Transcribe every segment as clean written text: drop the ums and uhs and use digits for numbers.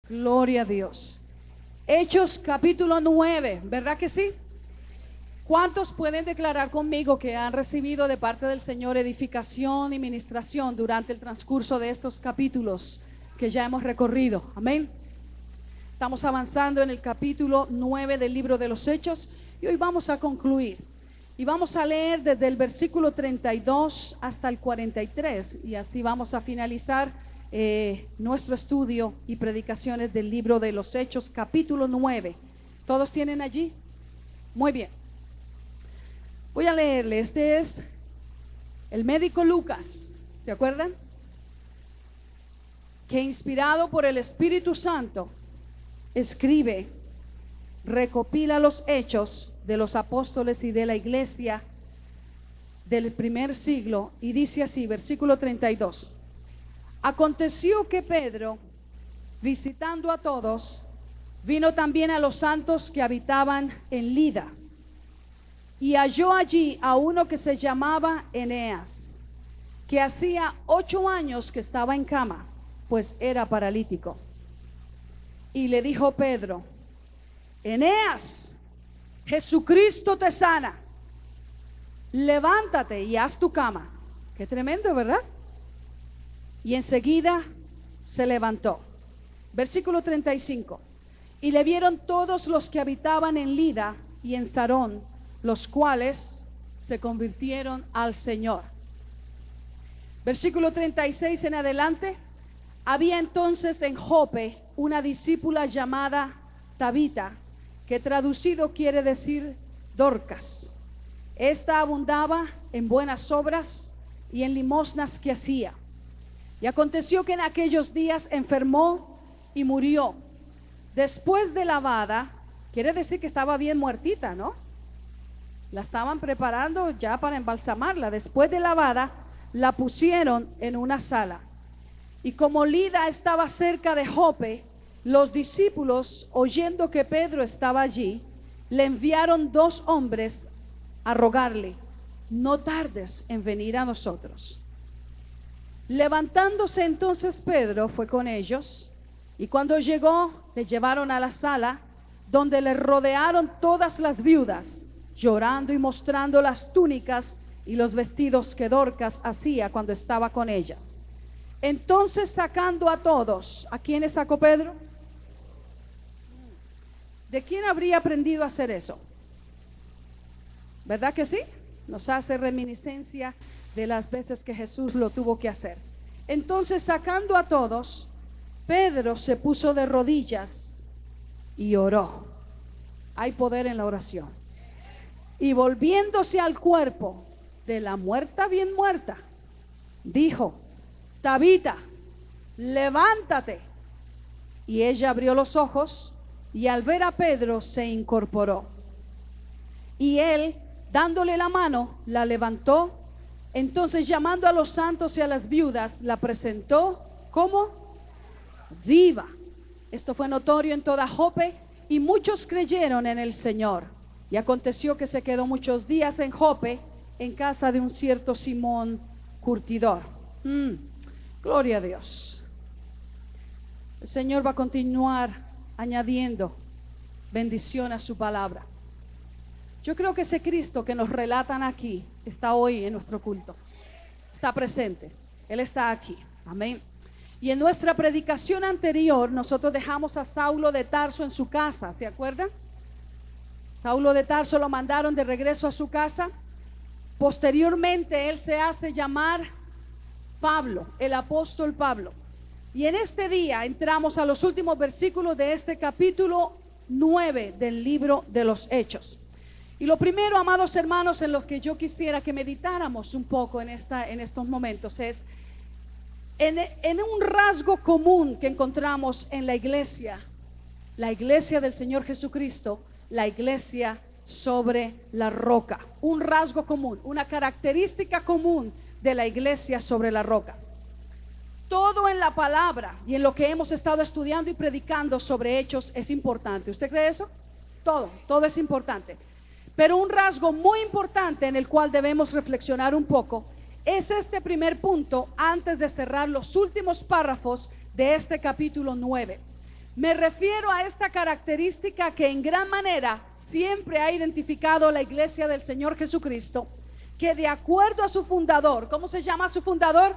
Gloria a Dios. Hechos capítulo 9, ¿verdad que sí? ¿Cuántos pueden declarar conmigo que han recibido de parte del Señor edificación y ministración durante el transcurso de estos capítulos que ya hemos recorrido? Amén. Estamos avanzando en el capítulo 9 del libro de los Hechos y hoy vamos a concluir. Y vamos a leer desde el versículo 32 hasta el 43 y así vamos a finalizar nuestro estudio y predicaciones del libro de los Hechos, capítulo 9. ¿Todos tienen allí? Muy bien. Voy a leerle. Este es el médico Lucas, ¿se acuerdan? Que inspirado por el Espíritu Santo escribe, recopila los hechos de los apóstoles y de la iglesia del primer siglo y dice así, versículo 32. Aconteció que Pedro, visitando a todos, vino también a los santos que habitaban en Lida y halló allí a uno que se llamaba Eneas, que hacía 8 años que estaba en cama, pues era paralítico. Y le dijo Pedro: Eneas, Jesucristo te sana, levántate y haz tu cama. Qué tremendo, ¿verdad? Y enseguida se levantó. Versículo 35. Y le vieron todos los que habitaban en Lida y en Sarón, los cuales se convirtieron al Señor. Versículo 36 en adelante. Había entonces en Jope una discípula llamada Tabita, que traducido quiere decir Dorcas. Esta abundaba en buenas obras y en limosnas que hacía. Y aconteció que en aquellos días enfermó y murió. Después de lavada, quiere decir que estaba bien muertita, ¿no? La estaban preparando ya para embalsamarla. Después de lavada, la pusieron en una sala. Y como Lida estaba cerca de Jope, los discípulos, oyendo que Pedro estaba allí, le enviaron 2 hombres a rogarle: no tardes en venir a nosotros. Levantándose entonces Pedro fue con ellos, y cuando llegó le llevaron a la sala, donde le rodearon todas las viudas, llorando y mostrando las túnicas y los vestidos que Dorcas hacía cuando estaba con ellas. Entonces, sacando a todos, ¿a quiénes sacó Pedro? ¿De quién habría aprendido a hacer eso? ¿Verdad que sí? Nos hace reminiscencia de las veces que Jesús lo tuvo que hacer. Entonces, sacando a todos, Pedro se puso de rodillas y oró. Hay poder en la oración. Y volviéndose al cuerpo de la muerta bien muerta, dijo: Tabita, levántate. Y ella abrió los ojos y al ver a Pedro se incorporó. Y él, dándole la mano, la levantó. Entonces, llamando a los santos y a las viudas, la presentó como viva. Esto fue notorio en toda Jope y muchos creyeron en el Señor. Y aconteció que se quedó muchos días en Jope, en casa de un cierto Simón curtidor. Gloria a Dios. El Señor va a continuar añadiendo bendición a su palabra. Yo creo que ese Cristo que nos relatan aquí está hoy en nuestro culto. Está presente. Él está aquí. Amén. Y en nuestra predicación anterior nosotros dejamos a Saulo de Tarso en su casa. ¿Se acuerdan? Saulo de Tarso lo mandaron de regreso a su casa. Posteriormente él se hace llamar Pablo, el apóstol Pablo. Y en este día entramos a los últimos versículos de este capítulo 9 del libro de los Hechos. Y lo primero, amados hermanos, en lo que yo quisiera que meditáramos un poco en estos momentos es en un rasgo común que encontramos en la iglesia del Señor Jesucristo, la iglesia sobre la roca. Un rasgo común, una característica común de la iglesia sobre la roca. Todo en la palabra y en lo que hemos estado estudiando y predicando sobre Hechos es importante. ¿Usted cree eso? Todo es importante. Pero un rasgo muy importante en el cual debemos reflexionar un poco es este primer punto antes de cerrar los últimos párrafos de este capítulo 9. Me refiero a esta característica que en gran manera siempre ha identificado la iglesia del Señor Jesucristo, que de acuerdo a su fundador, ¿cómo se llama su fundador?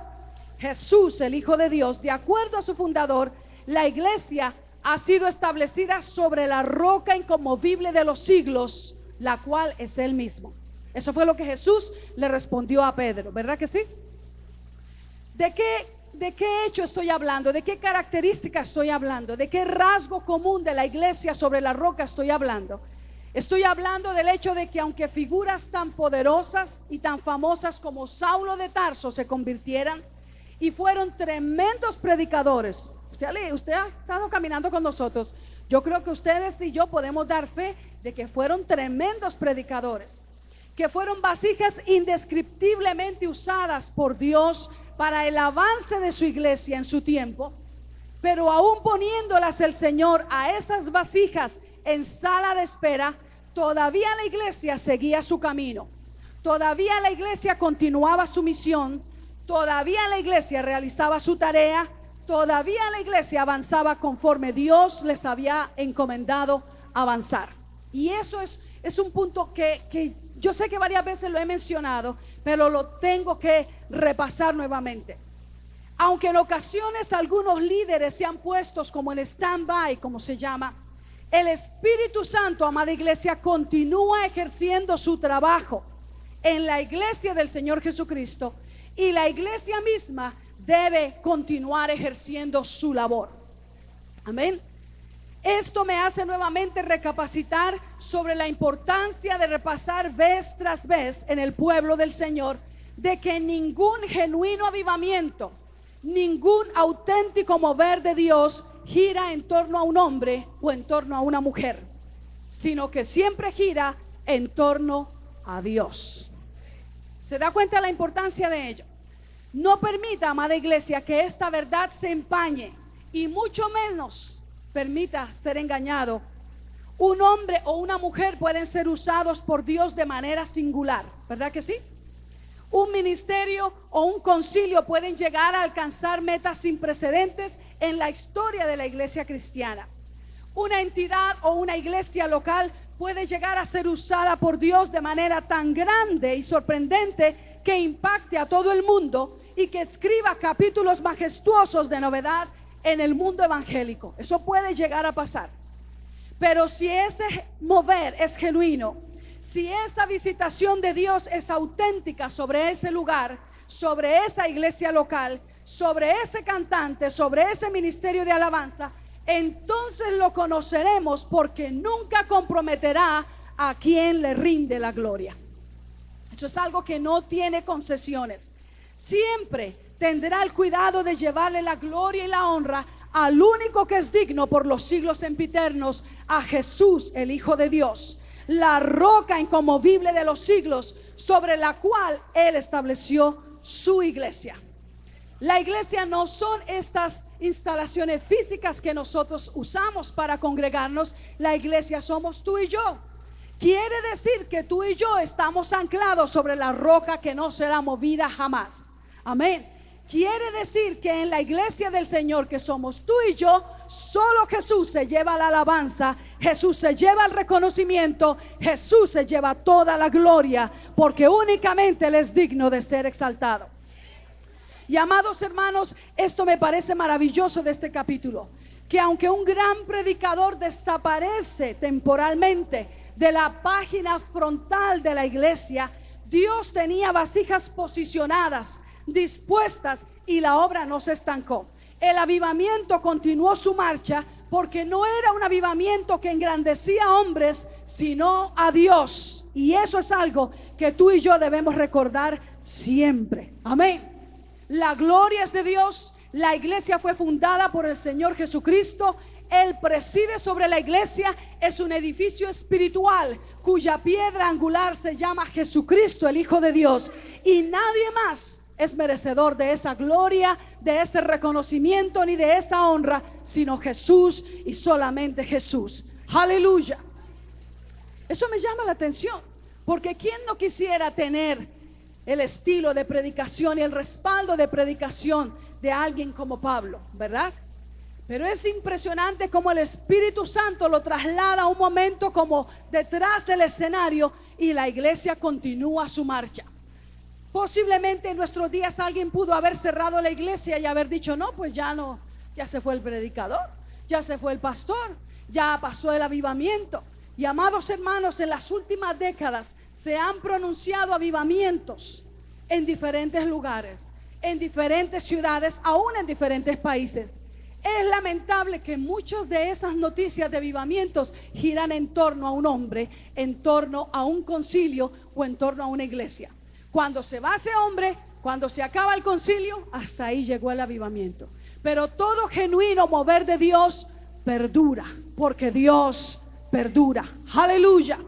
Jesús, el Hijo de Dios. De acuerdo a su fundador, la iglesia ha sido establecida sobre la roca inconmovible de los siglos, la cual es Él mismo. Eso fue lo que Jesús le respondió a Pedro, ¿verdad que sí? ¿De qué hecho estoy hablando? ¿De qué característica estoy hablando? ¿De qué rasgo común de la iglesia sobre la roca estoy hablando? Estoy hablando del hecho de que aunque figuras tan poderosas y tan famosas como Saulo de Tarso se convirtieran y fueron tremendos predicadores, usted ha estado caminando con nosotros, yo creo que ustedes y yo podemos dar fe de que fueron tremendos predicadores, que fueron vasijas indescriptiblemente usadas por Dios para el avance de su iglesia en su tiempo, pero aún poniéndolas el Señor a esas vasijas en sala de espera, todavía la iglesia seguía su camino, todavía la iglesia continuaba su misión, todavía la iglesia realizaba su tarea, todavía la iglesia avanzaba conforme Dios les había encomendado avanzar. Y eso es un punto que yo sé que varias veces lo he mencionado, pero lo tengo que repasar nuevamente. Aunque en ocasiones algunos líderes se han puesto como en stand-by, como se llama, el Espíritu Santo, amada iglesia, continúa ejerciendo su trabajo en la iglesia del Señor Jesucristo, y la iglesia misma debe continuar ejerciendo su labor. Amén. Esto me hace nuevamente recapacitar sobre la importancia de repasar vez tras vez en el pueblo del Señor, de que ningún genuino avivamiento, ningún auténtico mover de Dios gira en torno a un hombre o en torno a una mujer, sino que siempre gira en torno a Dios. ¿Se da cuenta de la importancia de ello? No permita, amada iglesia, que esta verdad se empañe, y mucho menos permita ser engañado. Un hombre o una mujer pueden ser usados por Dios de manera singular, ¿verdad que sí? Un ministerio o un concilio pueden llegar a alcanzar metas sin precedentes en la historia de la iglesia cristiana. Una entidad o una iglesia local puede llegar a ser usada por Dios de manera tan grande y sorprendente que impacte a todo el mundo y que escriba capítulos majestuosos de novedad en el mundo evangélico. Eso puede llegar a pasar. Pero si ese mover es genuino, si esa visitación de Dios es auténtica sobre ese lugar, sobre esa iglesia local, sobre ese cantante, sobre ese ministerio de alabanza, entonces lo conoceremos, porque nunca comprometerá a quien le rinde la gloria. Eso es algo que no tiene concesiones. Siempre tendrá el cuidado de llevarle la gloria y la honra al único que es digno por los siglos sempiternos, a Jesús, el Hijo de Dios, la roca inconmovible de los siglos, sobre la cual Él estableció su iglesia. La iglesia no son estas instalaciones físicas que nosotros usamos para congregarnos. La iglesia somos tú y yo. Quiere decir que tú y yo estamos anclados sobre la roca que no será movida jamás. Amén. Quiere decir que en la iglesia del Señor, que somos tú y yo, solo Jesús se lleva la alabanza, Jesús se lleva el reconocimiento, Jesús se lleva toda la gloria, porque únicamente Él es digno de ser exaltado. Y amados hermanos, esto me parece maravilloso de este capítulo, que aunque un gran predicador desaparece temporalmente de la página frontal de la iglesia, Dios tenía vasijas posicionadas, dispuestas, y la obra no se estancó. El avivamiento continuó su marcha, porque no era un avivamiento que engrandecía a hombres, sino a Dios. Y eso es algo que tú y yo debemos recordar siempre. Amén. La gloria es de Dios. La iglesia fue fundada por el Señor Jesucristo. Él preside sobre la iglesia. Es un edificio espiritual cuya piedra angular se llama Jesucristo, el Hijo de Dios, y nadie más es merecedor de esa gloria, de ese reconocimiento, ni de esa honra, sino Jesús y solamente Jesús. Aleluya. Eso me llama la atención, porque ¿quién no quisiera tener el estilo de predicación y el respaldo de predicación de alguien como Pablo, verdad? Pero es impresionante cómo el Espíritu Santo lo traslada a un momento como detrás del escenario y la iglesia continúa su marcha. Posiblemente en nuestros días alguien pudo haber cerrado la iglesia y haber dicho: no, pues ya no, ya se fue el predicador, ya se fue el pastor, ya pasó el avivamiento. Y amados hermanos, en las últimas décadas se han pronunciado avivamientos en diferentes lugares, en diferentes ciudades, aún en diferentes países. Es lamentable que muchas de esas noticias de avivamientos giran en torno a un hombre, en torno a un concilio o en torno a una iglesia. Cuando se va ese hombre, cuando se acaba el concilio, hasta ahí llegó el avivamiento. Pero todo genuino mover de Dios perdura, porque Dios perdura. Aleluya.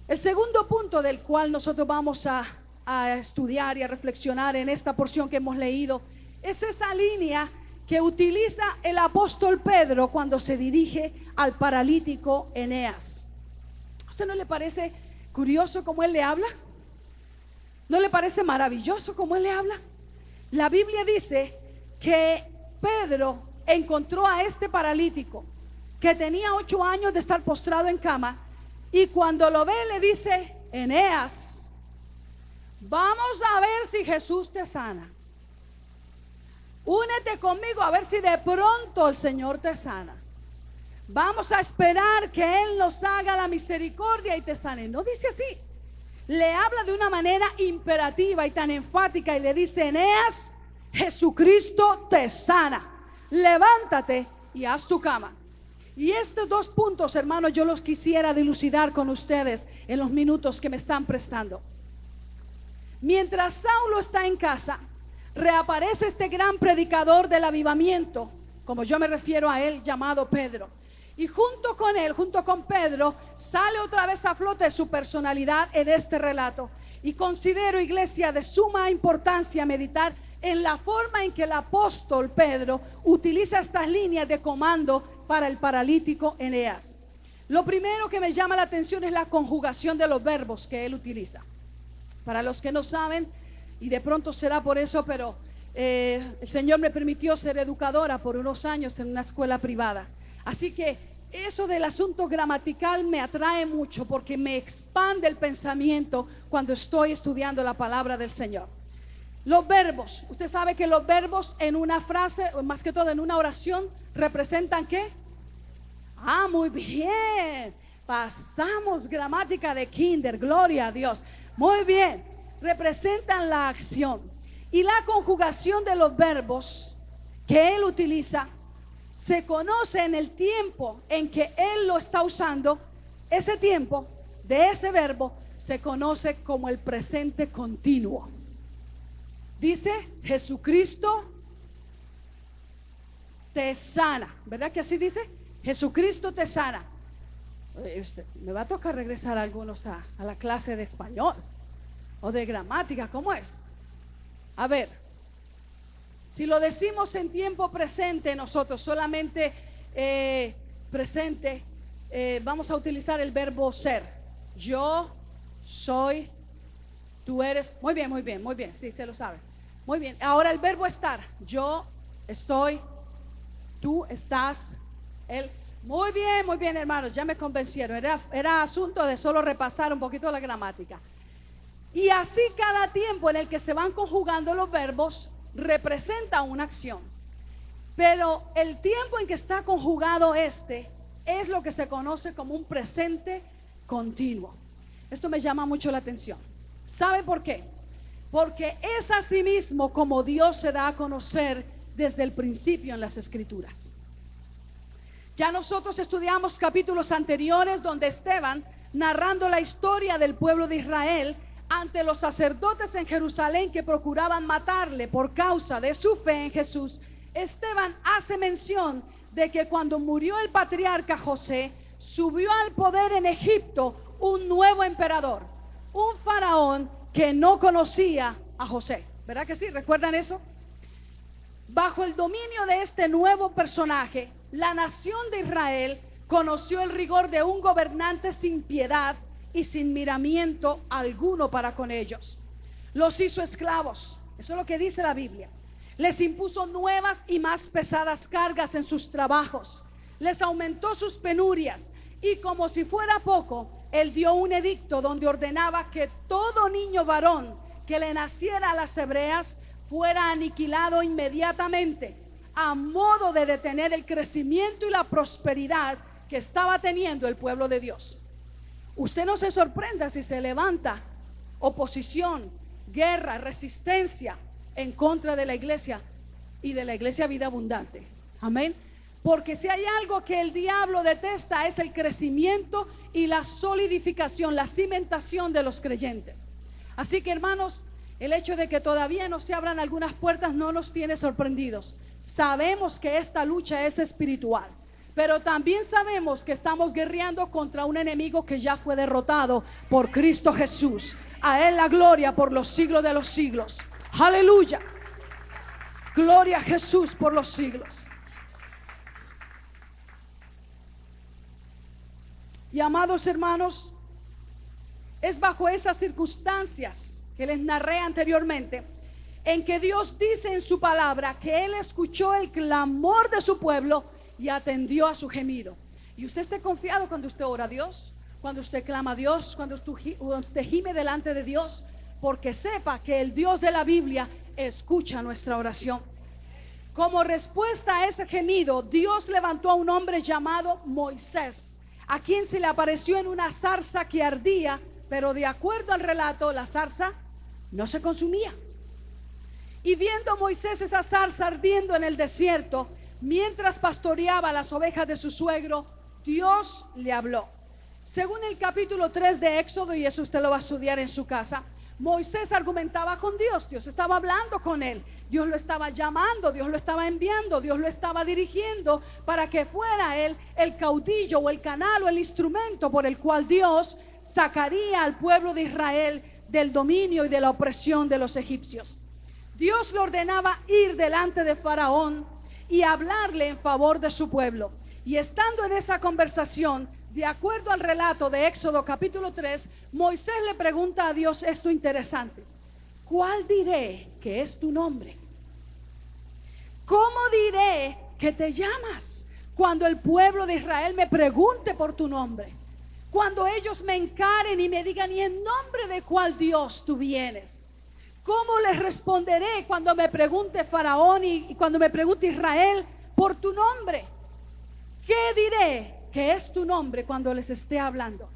El segundo punto del cual nosotros vamos a estudiar y a reflexionar en esta porción que hemos leído es esa línea que utiliza el apóstol Pedro cuando se dirige al paralítico Eneas. ¿A usted no le parece curioso cómo él le habla? ¿No le parece maravilloso cómo él le habla? La Biblia dice que Pedro encontró a este paralítico que tenía 8 años de estar postrado en cama, y cuando lo ve le dice: Eneas, vamos a ver si Jesús te sana. Únete conmigo a ver si de pronto el Señor te sana. Vamos a esperar que Él nos haga la misericordia y te sane. No dice así. Le habla de una manera imperativa y tan enfática y le dice: Eneas, Jesucristo te sana. Levántate y haz tu cama. Y estos 2 puntos, hermanos, yo los quisiera dilucidar con ustedes en los minutos que me están prestando. Mientras Saulo está en casa, reaparece este gran predicador del avivamiento, como yo me refiero a él, llamado Pedro. Y junto con él, junto con Pedro, sale otra vez a flote su personalidad en este relato. Y considero, iglesia, de suma importancia meditar en la forma en que el apóstol Pedro utiliza estas líneas de comando para el paralítico Eneas. Lo primero que me llama la atención es la conjugación de los verbos que él utiliza. Para los que no saben, y de pronto será por eso, pero el Señor me permitió ser educadora por unos años en una escuela privada. Así que eso del asunto gramatical me atrae mucho, porque me expande el pensamiento cuando estoy estudiando la palabra del Señor. Los verbos, usted sabe que los verbos en una frase, o más que todo en una oración, representan ¿qué? Muy bien, pasamos gramática de kinder, gloria a Dios. Muy bien, representan la acción. Y la conjugación de los verbos que él utiliza se conoce en el tiempo en que él lo está usando. Ese tiempo de ese verbo se conoce como el presente continuo. Dice: Jesucristo te sana, ¿verdad que así dice? Jesucristo te sana. Me va a tocar regresar a algunos a la clase de español o de gramática. ¿Cómo es? A ver, si lo decimos en tiempo presente, nosotros solamente presente, vamos a utilizar el verbo ser. Yo soy, tú eres. Muy bien, muy bien, muy bien. Sí, se lo sabe. Muy bien. Ahora el verbo estar. Yo estoy, tú estás, él. Muy bien, hermanos, ya me convencieron. Era asunto de solo repasar un poquito la gramática. Y así cada tiempo en el que se van conjugando los verbos representa una acción. Pero el tiempo en que está conjugado es lo que se conoce como un presente continuo. Esto me llama mucho la atención. ¿Sabe por qué? Porque es así mismo como Dios se da a conocer desde el principio en las Escrituras. Ya nosotros estudiamos capítulos anteriores donde Esteban, narrando la historia del pueblo de Israel ante los sacerdotes en Jerusalén que procuraban matarle por causa de su fe en Jesús, Esteban hace mención de que cuando murió el patriarca José, subió al poder en Egipto un nuevo emperador, un faraón que no conocía a José. ¿Verdad que sí? ¿Recuerdan eso? Bajo el dominio de este nuevo personaje, la nación de Israel conoció el rigor de un gobernante sin piedad y sin miramiento alguno para con ellos. Los hizo esclavos. Eso es lo que dice la Biblia. Les impuso nuevas y más pesadas cargas en sus trabajos. Les aumentó sus penurias. Y como si fuera poco, él dio un edicto donde ordenaba que todo niño varón que le naciera a las hebreas fuera aniquilado inmediatamente, a modo de detener el crecimiento y la prosperidad que estaba teniendo el pueblo de Dios. Usted no se sorprenda si se levanta oposición, guerra, resistencia en contra de la iglesia y de la iglesia Vida Abundante. Amén. Porque si hay algo que el diablo detesta, es el crecimiento y la solidificación, la cimentación de los creyentes. Así que, hermanos, el hecho de que todavía no se abran algunas puertas no nos tiene sorprendidos. Sabemos que esta lucha es espiritual, pero también sabemos que estamos guerreando contra un enemigo que ya fue derrotado por Cristo Jesús. A Él la gloria por los siglos de los siglos. Aleluya. Gloria a Jesús por los siglos. Y amados hermanos, es bajo esas circunstancias que les narré anteriormente, en que Dios dice en su palabra que Él escuchó el clamor de su pueblo y atendió a su gemido. Y usted esté confiado cuando usted ora a Dios, cuando usted clama a Dios, cuando usted gime delante de Dios, porque sepa que el Dios de la Biblia escucha nuestra oración. Como respuesta a ese gemido, Dios levantó a un hombre llamado Moisés, a quien se le apareció en una zarza que ardía, pero de acuerdo al relato, la zarza no se consumía. Y viendo Moisés esa zarza ardiendo en el desierto, mientras pastoreaba las ovejas de su suegro, Dios le habló. Según el capítulo 3 de Éxodo, y eso usted lo va a estudiar en su casa, Moisés argumentaba con Dios. Dios estaba hablando con él, Dios lo estaba llamando, Dios lo estaba enviando, Dios lo estaba dirigiendo para que fuera él el caudillo o el canal o el instrumento por el cual Dios sacaría al pueblo de Israel del dominio y de la opresión de los egipcios. Dios le ordenaba ir delante de Faraón y hablarle en favor de su pueblo. Y estando en esa conversación, de acuerdo al relato de Éxodo capítulo 3, Moisés le pregunta a Dios esto interesante: ¿cuál diré que es tu nombre? ¿Cómo diré que te llamas cuando el pueblo de Israel me pregunte por tu nombre? Cuando ellos me encaren y me digan: ¿y en nombre de cuál Dios tú vienes? ¿Cómo les responderé cuando me pregunte Faraón y cuando me pregunte Israel por tu nombre? ¿Qué diré que es tu nombre cuando les esté hablando?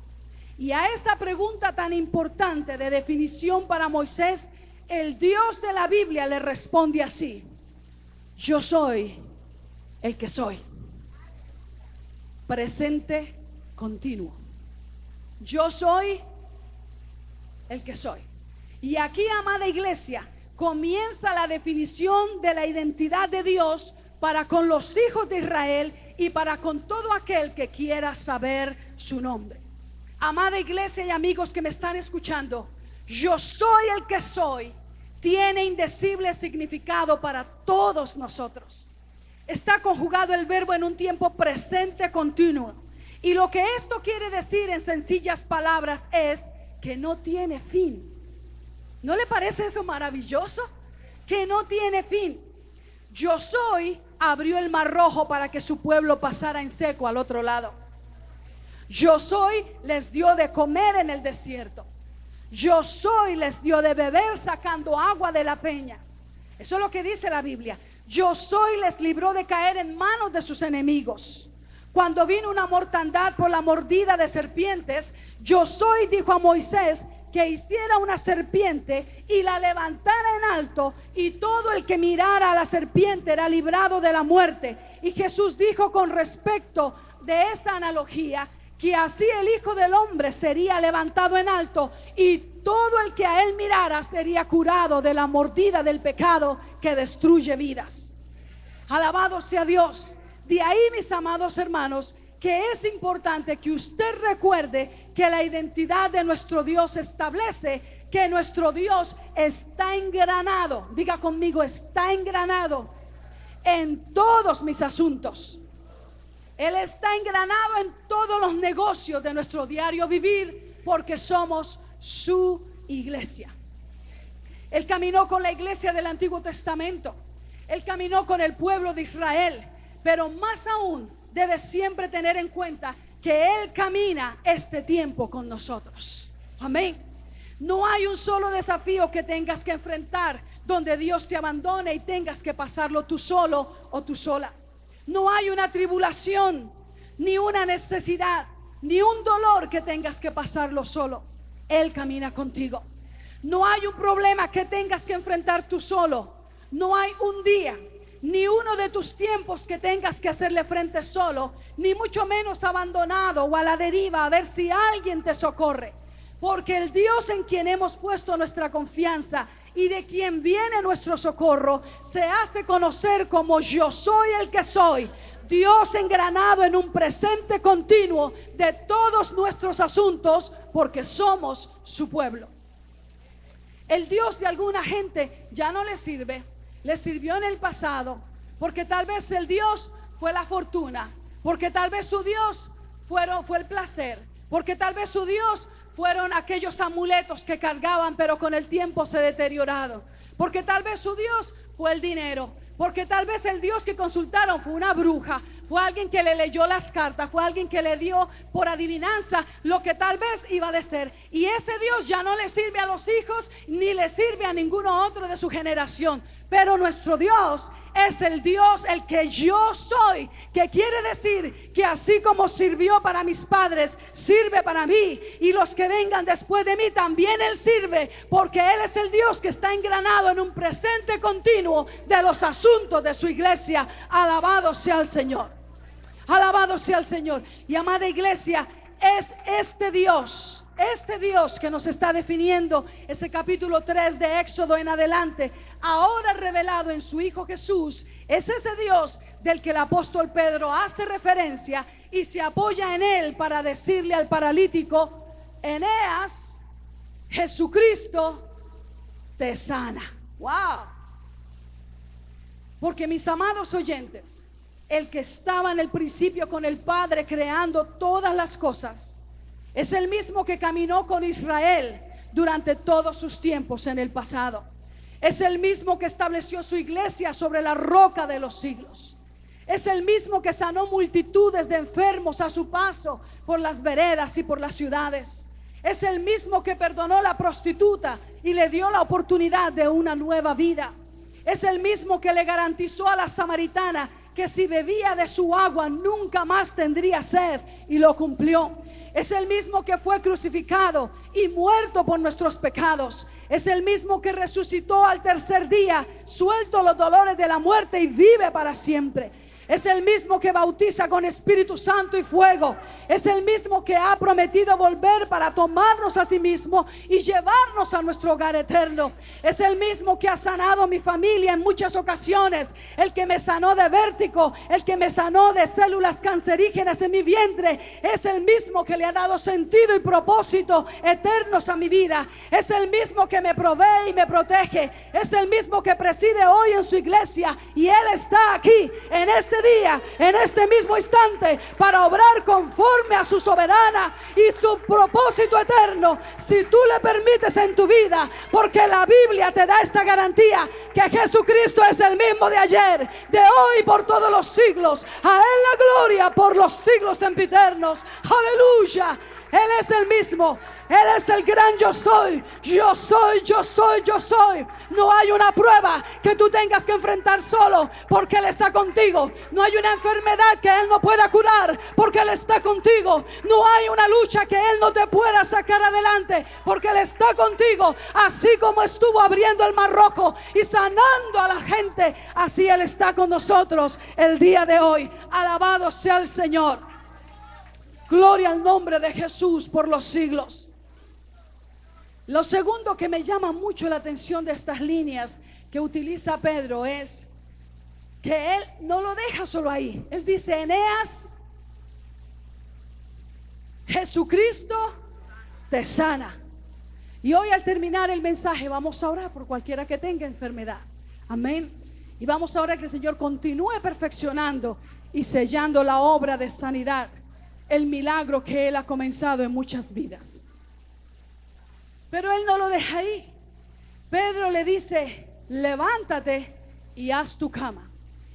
Y a esa pregunta tan importante de definición para Moisés, el Dios de la Biblia le responde así: yo soy el que soy. Presente continuo. Yo soy el que soy. Y aquí, amada iglesia, comienza la definición de la identidad de Dios para con los hijos de Israel y para con todo aquel que quiera saber su nombre. Amada iglesia y amigos que me están escuchando, yo soy el que soy tiene indecible significado para todos nosotros. Está conjugado el verbo en un tiempo presente continuo, y lo que esto quiere decir en sencillas palabras es que no tiene fin. ¿No le parece eso maravilloso? Que no tiene fin. Yo soy abrió el mar rojo para que su pueblo pasara en seco al otro lado. Yo soy les dio de comer en el desierto. Yo soy les dio de beber sacando agua de la peña. Eso es lo que dice la Biblia. Yo soy les libró de caer en manos de sus enemigos. Cuando vino una mortandad por la mordida de serpientes, yo soy dijo a Moisés que hiciera una serpiente y la levantara en alto, y todo el que mirara a la serpiente era librado de la muerte. Y Jesús dijo con respecto de esa analogía que así el Hijo del Hombre sería levantado en alto, y todo el que a él mirara sería curado de la mordida del pecado que destruye vidas. Alabado sea Dios. De ahí, mis amados hermanos, que es importante que usted recuerde que la identidad de nuestro Dios establece que nuestro Dios está engranado. Diga conmigo: está engranado en todos mis asuntos. Él está engranado en todos los negocios de nuestro diario vivir, porque somos su iglesia. Él caminó con la iglesia del Antiguo Testamento. Él caminó con el pueblo de Israel, pero más aún debes siempre tener en cuenta que Él camina este tiempo con nosotros. Amén. No hay un solo desafío que tengas que enfrentar donde Dios te abandone y tengas que pasarlo tú solo o tú sola. No hay una tribulación, ni una necesidad, ni un dolor que tengas que pasarlo solo. Él camina contigo. No hay un problema que tengas que enfrentar tú solo. No hay un día, ni uno de tus tiempos que tengas que hacerle frente solo, ni mucho menos abandonado o a la deriva a ver si alguien te socorre. Porque el Dios en quien hemos puesto nuestra confianza y de quien viene nuestro socorro se hace conocer como yo soy el que soy. Dios engranado en un presente continuo de todos nuestros asuntos, porque somos su pueblo. El Dios de alguna gente ya no le sirve. Le sirvió en el pasado, porque tal vez el Dios fue la fortuna, porque tal vez su Dios fue el placer, porque tal vez su Dios fueron aquellos amuletos que cargaban pero con el tiempo se deterioraron, porque tal vez su Dios fue el dinero, porque tal vez el Dios que consultaron fue una bruja, fue alguien que le leyó las cartas, fue alguien que le dio por adivinanza lo que tal vez iba a ser. Y ese Dios ya no le sirve a los hijos ni le sirve a ninguno otro de su generación. Pero nuestro Dios es el Dios, el que yo soy, que quiere decir que así como sirvió para mis padres, sirve para mí, y los que vengan después de mí también Él sirve, porque Él es el Dios que está engranado en un presente continuo de los asuntos de su iglesia. Alabado sea el Señor. Alabado sea el Señor. Y amada iglesia, es este Dios que nos está definiendo ese capítulo 3 de Éxodo en adelante, ahora revelado en su Hijo Jesús. Es ese Dios del que el apóstol Pedro hace referencia y se apoya en él para decirle al paralítico: Eneas, Jesucristo te sana. Wow. Porque, mis amados oyentes, el que estaba en el principio con el Padre creando todas las cosas es el mismo que caminó con Israel durante todos sus tiempos en el pasado. Es el mismo que estableció su iglesia sobre la roca de los siglos. Es el mismo que sanó multitudes de enfermos a su paso por las veredas y por las ciudades. Es el mismo que perdonó a la prostituta y le dio la oportunidad de una nueva vida. Es el mismo que le garantizó a la samaritana que si bebía de su agua nunca más tendría sed, y lo cumplió. Es el mismo que fue crucificado y muerto por nuestros pecados. Es el mismo que resucitó al tercer día, suelto los dolores de la muerte y vive para siempre. Es el mismo que bautiza con Espíritu Santo y fuego. Es el mismo que ha prometido volver para tomarnos a sí mismo y llevarnos a nuestro hogar eterno. Es el mismo que ha sanado mi familia en muchas ocasiones. El que me sanó de vértigo, el que me sanó de células cancerígenas en mi vientre. Es el mismo que le ha dado sentido y propósito eternos a mi vida. Es el mismo que me provee y me protege. Es el mismo que preside hoy en su iglesia, y Él está aquí en este día, en este mismo instante, para obrar conforme a su soberana y su propósito eterno, si tú le permites en tu vida, porque la Biblia te da esta garantía, que Jesucristo es el mismo de ayer, de hoy y por todos los siglos. A Él la gloria por los siglos sempiternos. Aleluya. Él es el mismo. Él es el gran yo soy. Yo soy, yo soy, yo soy. No hay una prueba que tú tengas que enfrentar solo, porque Él está contigo. No hay una enfermedad que Él no pueda curar, porque Él está contigo. No hay una lucha que Él no te pueda sacar adelante, porque Él está contigo. Así como estuvo abriendo el mar rojo y sanando a la gente, así Él está con nosotros el día de hoy. Alabado sea el Señor. Gloria al nombre de Jesús por los siglos. Lo segundo que me llama mucho la atención de estas líneas que utiliza Pedro es que él no lo deja solo ahí. Él dice: Eneas, Jesucristo te sana. Y hoy, al terminar el mensaje, vamos a orar por cualquiera que tenga enfermedad. Amén. Y vamos a orar que el Señor continúe perfeccionando y sellando la obra de sanidad, el milagro que Él ha comenzado en muchas vidas. Pero Él no lo deja ahí. Pedro le dice: levántate y haz tu cama.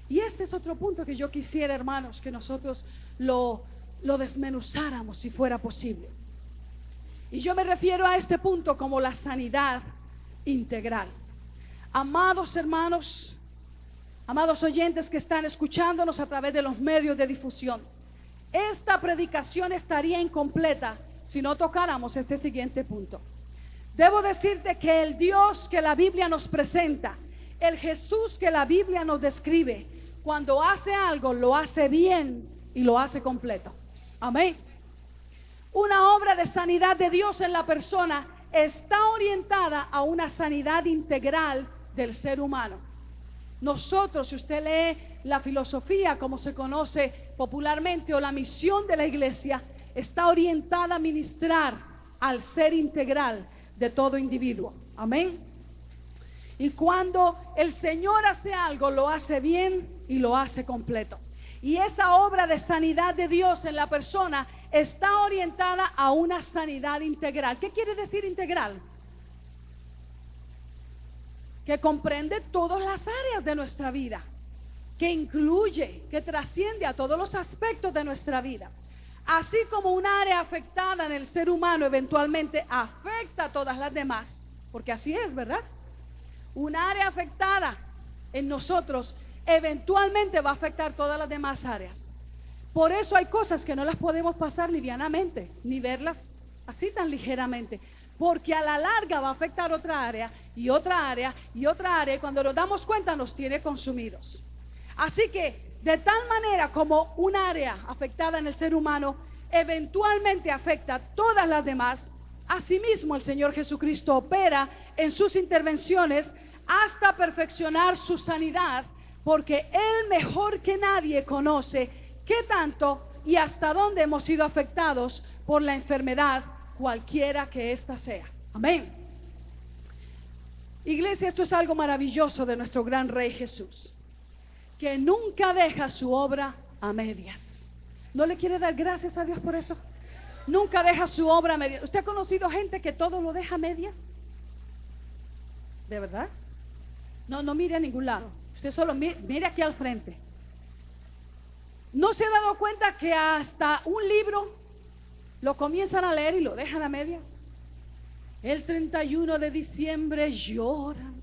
Y este es otro punto que yo quisiera, hermanos, que nosotros lo desmenuzáramos si fuera posible. Y yo me refiero a este punto como la sanidad integral. Amados hermanos, amados oyentes que están escuchándonos a través de los medios de difusión, esta predicación estaría incompleta si no tocáramos este siguiente punto. Debo decirte que el Dios que la Biblia nos presenta, el Jesús que la Biblia nos describe, cuando hace algo lo hace bien y lo hace completo. Amén. Una obra de sanidad de Dios en la persona está orientada a una sanidad integral del ser humano. Nosotros, si usted lee la filosofía como se conoce popularmente, o la misión de la iglesia, está orientada a ministrar al ser integral de todo individuo. Amén. Y cuando el Señor hace algo, lo hace bien y lo hace completo. Y esa obra de sanidad de Dios en la persona está orientada a una sanidad integral. ¿Qué quiere decir integral? Que comprende todas las áreas de nuestra vida, que incluye, que trasciende a todos los aspectos de nuestra vida. Así como un área afectada en el ser humano eventualmente afecta a todas las demás, porque así es, ¿verdad? Un área afectada en nosotros eventualmente va a afectar todas las demás áreas. Por eso hay cosas que no las podemos pasar livianamente, ni verlas así tan ligeramente, porque a la larga va a afectar otra área y otra área y otra área, y cuando nos damos cuenta nos tiene consumidos. Así que de tal manera como un área afectada en el ser humano eventualmente afecta a todas las demás, asimismo el Señor Jesucristo opera en sus intervenciones hasta perfeccionar su sanidad, porque Él mejor que nadie conoce qué tanto y hasta dónde hemos sido afectados por la enfermedad, cualquiera que ésta sea. Amén. Iglesia, esto es algo maravilloso de nuestro gran Rey Jesús, que nunca deja su obra a medias. ¿No le quiere dar gracias a Dios por eso? Nunca deja su obra a medias. ¿Usted ha conocido gente que todo lo deja a medias? ¿De verdad? No mire a ningún lado. Usted solo mire aquí al frente. ¿No se ha dado cuenta que hasta un libro lo comienzan a leer y lo dejan a medias? El 31 de diciembre lloran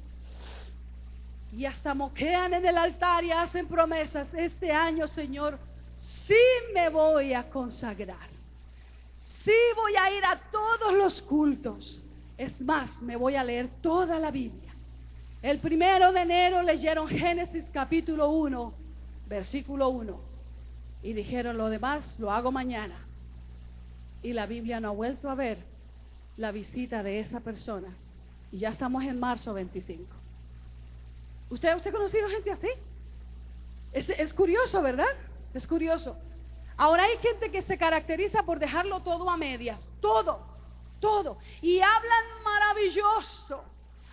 y hasta moquean en el altar y hacen promesas. Este año, Señor, sí me voy a consagrar, sí voy a ir a todos los cultos. Es más, me voy a leer toda la Biblia. El 1 de enero leyeron Génesis capítulo 1, versículo 1, y dijeron: lo demás lo hago mañana. Y la Biblia no ha vuelto a ver la visita de esa persona, y ya estamos en marzo 25. ¿Usted ha conocido gente así? Es curioso, ¿verdad? Es curioso. Ahora hay gente que se caracteriza por dejarlo todo a medias, todo, y hablan maravilloso,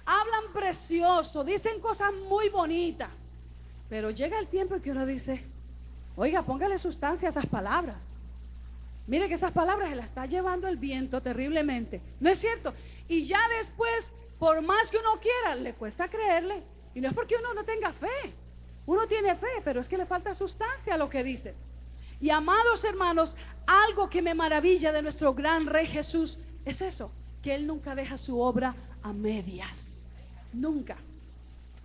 hablan precioso, dicen cosas muy bonitas, pero llega el tiempo en que uno dice: oiga, póngale sustancia a esas palabras. Mire que esas palabras se las está llevando el viento terriblemente, ¿no es cierto? Y ya después, por más que uno quiera, le cuesta creerle. Y no es porque uno no tenga fe, uno tiene fe, pero es que le falta sustancia a lo que dice. Y amados hermanos, algo que me maravilla de nuestro gran Rey Jesús es eso, que Él nunca deja su obra a medias, nunca.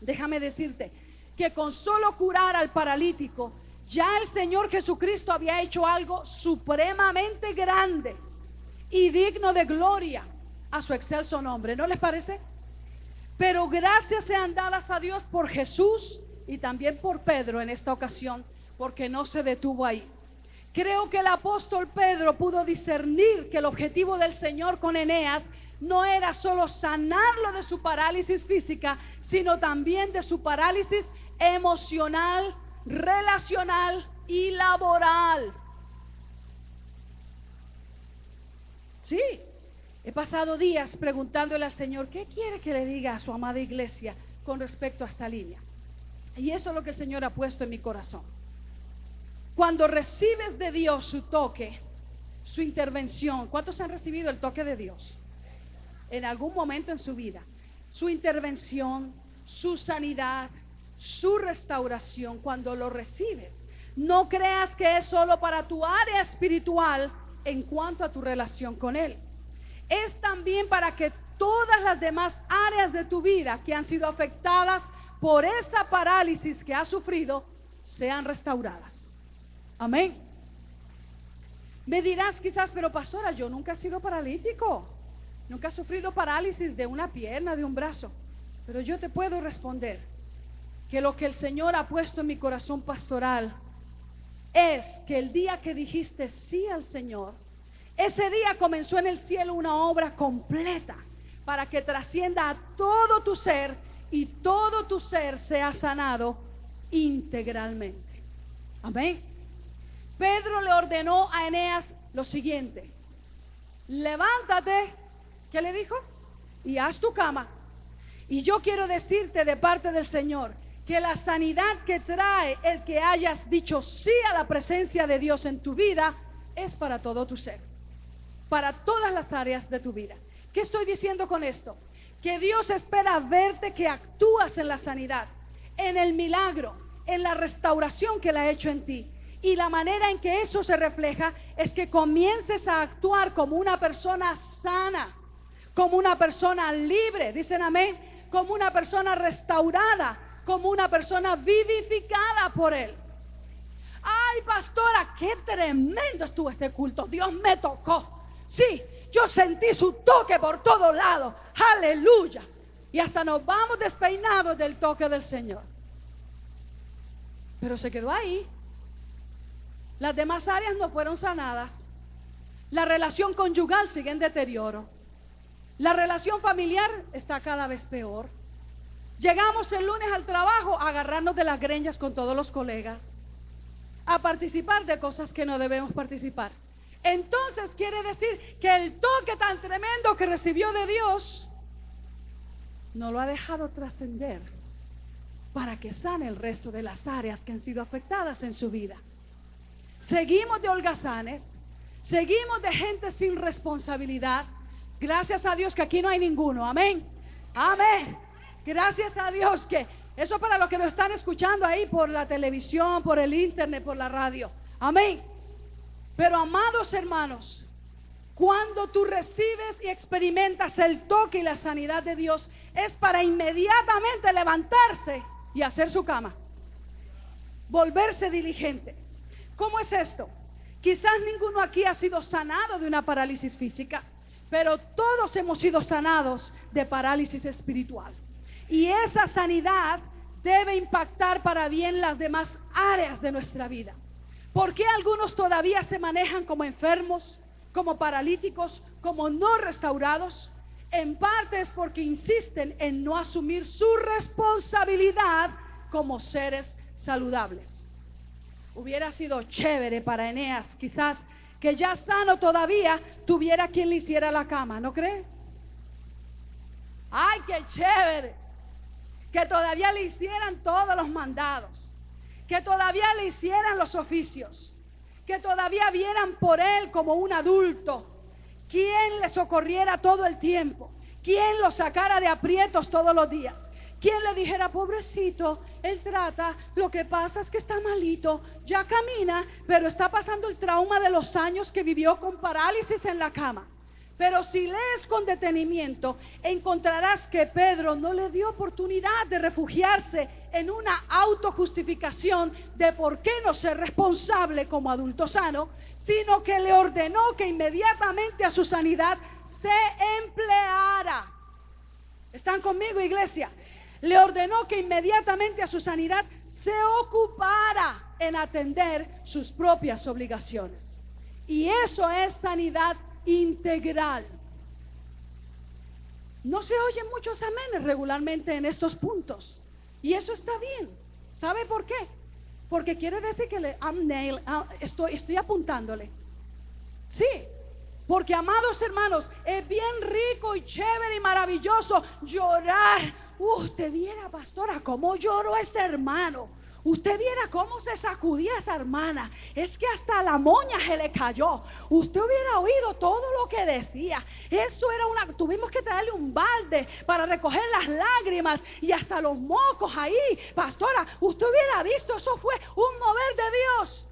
Déjame decirte que con solo curar al paralítico, ya el Señor Jesucristo había hecho algo supremamente grande y digno de gloria a su excelso nombre, ¿no les parece? Pero gracias sean dadas a Dios por Jesús y también por Pedro en esta ocasión, porque no se detuvo ahí. Creo que el apóstol Pedro pudo discernir que el objetivo del Señor con Eneas no era solo sanarlo de su parálisis física, sino también de su parálisis emocional, relacional y laboral. Sí, he pasado días preguntándole al Señor qué quiere que le diga a su amada iglesia con respecto a esta línea. Y eso es lo que el Señor ha puesto en mi corazón. Cuando recibes de Dios su toque, su intervención, ¿cuántos han recibido el toque de Dios en algún momento en su vida? Su intervención, su sanidad, su restauración cuando lo recibes. No creas que es solo para tu área espiritual en cuanto a tu relación con Él. Es también para que todas las demás áreas de tu vida que han sido afectadas por esa parálisis que has sufrido sean restauradas. Amén. Me dirás quizás, pero pastora, yo nunca he sido paralítico, nunca he sufrido parálisis de una pierna, de un brazo. Pero yo te puedo responder que lo que el Señor ha puesto en mi corazón pastoral es que el día que dijiste sí al Señor, ese día comenzó en el cielo una obra completa para que trascienda a todo tu ser y todo tu ser sea sanado integralmente. Amén. Pedro le ordenó a Eneas lo siguiente: levántate, ¿qué le dijo? Y haz tu cama. Y yo quiero decirte de parte del Señor que la sanidad que trae el que hayas dicho sí a la presencia de Dios en tu vida es para todo tu ser, para todas las áreas de tu vida. ¿Qué estoy diciendo con esto? Que Dios espera verte que actúas en la sanidad, en el milagro, en la restauración que Él ha hecho en ti. Y la manera en que eso se refleja es que comiences a actuar como una persona sana, como una persona libre, dicen amén, como una persona restaurada, como una persona vivificada por Él. Ay, pastora, qué tremendo estuvo este culto. Dios me tocó. Sí, yo sentí su toque por todos lados. Aleluya. Y hasta nos vamos despeinados del toque del Señor. Pero se quedó ahí. Las demás áreas no fueron sanadas. La relación conyugal sigue en deterioro. La relación familiar está cada vez peor. Llegamos el lunes al trabajo a agarrarnos de las greñas con todos los colegas, a participar de cosas que no debemos participar. Entonces quiere decir que el toque tan tremendo que recibió de Dios no lo ha dejado trascender para que sane el resto de las áreas que han sido afectadas en su vida. Seguimos de holgazanes, seguimos de gente sin responsabilidad. Gracias a Dios que aquí no hay ninguno. Amén. Amén. Gracias a Dios que eso para los que nos están escuchando ahí por la televisión, por el internet, por la radio. Amén. Pero amados hermanos, cuando tú recibes y experimentas el toque y la sanidad de Dios, es para inmediatamente levantarse y hacer su cama, volverse diligente. ¿Cómo es esto? Quizás ninguno aquí ha sido sanado de una parálisis física, pero todos hemos sido sanados de parálisis espiritual. Y esa sanidad debe impactar para bien las demás áreas de nuestra vida. ¿Por qué algunos todavía se manejan como enfermos, como paralíticos, como no restaurados? En parte es porque insisten en no asumir su responsabilidad como seres saludables. Hubiera sido chévere para Eneas, quizás, que ya sano todavía tuviera quien le hiciera la cama, ¿no cree? Ay, qué chévere que todavía le hicieran todos los mandados, que todavía le hicieran los oficios, que todavía vieran por él como un adulto, quien le socorriera todo el tiempo, quien lo sacara de aprietos todos los días, quien le dijera: pobrecito, él trata, lo que pasa es que está malito, ya camina, pero está pasando el trauma de los años que vivió con parálisis en la cama. Pero si lees con detenimiento, encontrarás que Pedro no le dio oportunidad de refugiarse en una autojustificación de por qué no ser responsable como adulto sano, sino que le ordenó que inmediatamente a su sanidad se empleara. ¿Están conmigo, iglesia? Le ordenó que inmediatamente a su sanidad se ocupara en atender sus propias obligaciones. Y eso es sanidad integral. No se oyen muchos amenes regularmente en estos puntos, y eso está bien. ¿Sabe por qué? Porque quiere decir que estoy apuntándole. Sí, porque amados hermanos, es bien rico y chévere y maravilloso llorar. Usted viera, pastora, cómo lloró este hermano. Usted viera cómo se sacudía esa hermana. Es que hasta la moña se le cayó. Usted hubiera oído todo lo que decía. Eso era tuvimos que traerle un balde para recoger las lágrimas y hasta los mocos ahí. Pastora, usted hubiera visto, eso fue un mover de Dios.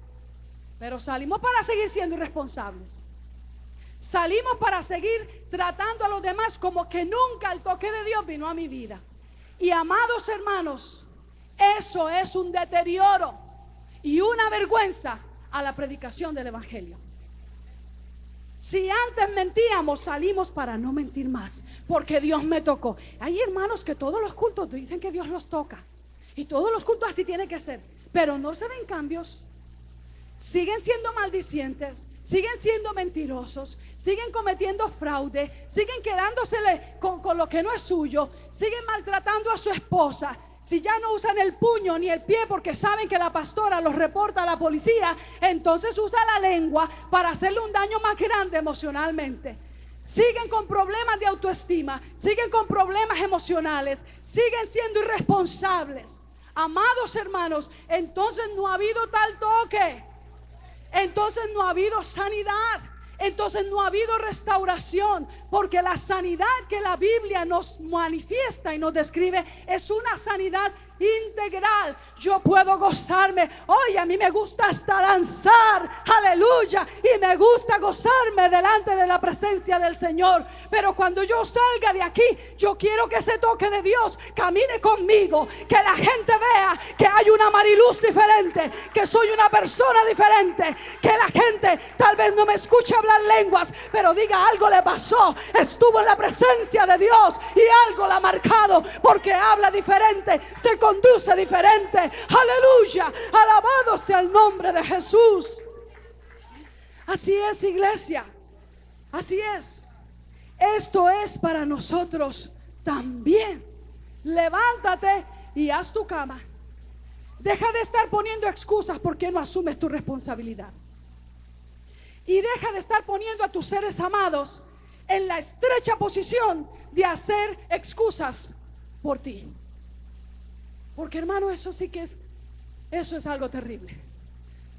Pero salimos para seguir siendo irresponsables. Salimos para seguir tratando a los demás como que nunca el toque de Dios vino a mi vida. Y amados hermanos, eso es un deterioro y una vergüenza a la predicación del evangelio. Si antes mentíamos, salimos para no mentir más, porque Dios me tocó. Hay hermanos que todos los cultos dicen que Dios los toca, y todos los cultos así tiene que ser, pero no se ven cambios. Siguen siendo maldicientes, siguen siendo mentirosos, siguen cometiendo fraude, siguen quedándosele con lo que no es suyo, siguen maltratando a su esposa. Si ya no usan el puño ni el pie porque saben que la pastora los reporta a la policía, entonces usa la lengua para hacerle un daño más grande emocionalmente. Siguen con problemas de autoestima, siguen con problemas emocionales, siguen siendo irresponsables. Amados hermanos, entonces no ha habido tal toque. Entonces no ha habido sanidad. Entonces no ha habido restauración, porque la sanidad que la Biblia nos manifiesta y nos describe es una sanidad integral. Yo puedo gozarme. Oye, a mí me gusta hasta danzar, aleluya, y me gusta gozarme delante de la presencia del Señor. Pero cuando yo salga de aquí, yo quiero que ese toque de Dios camine conmigo, que la gente vea que hay una Mariluz diferente, que soy una persona diferente, que la gente tal vez no me escuche hablar lenguas, pero diga: algo le pasó, estuvo en la presencia de Dios y algo la ha marcado, porque habla diferente, se conduce diferente. Aleluya, alabado sea el nombre de Jesús. Así es, iglesia, así es. Esto es para nosotros también. Levántate y haz tu cama. Deja de estar poniendo excusas porque no asumes tu responsabilidad. Y deja de estar poniendo a tus seres amados en la estrecha posición de hacer excusas por ti. Porque, hermano, eso es algo terrible.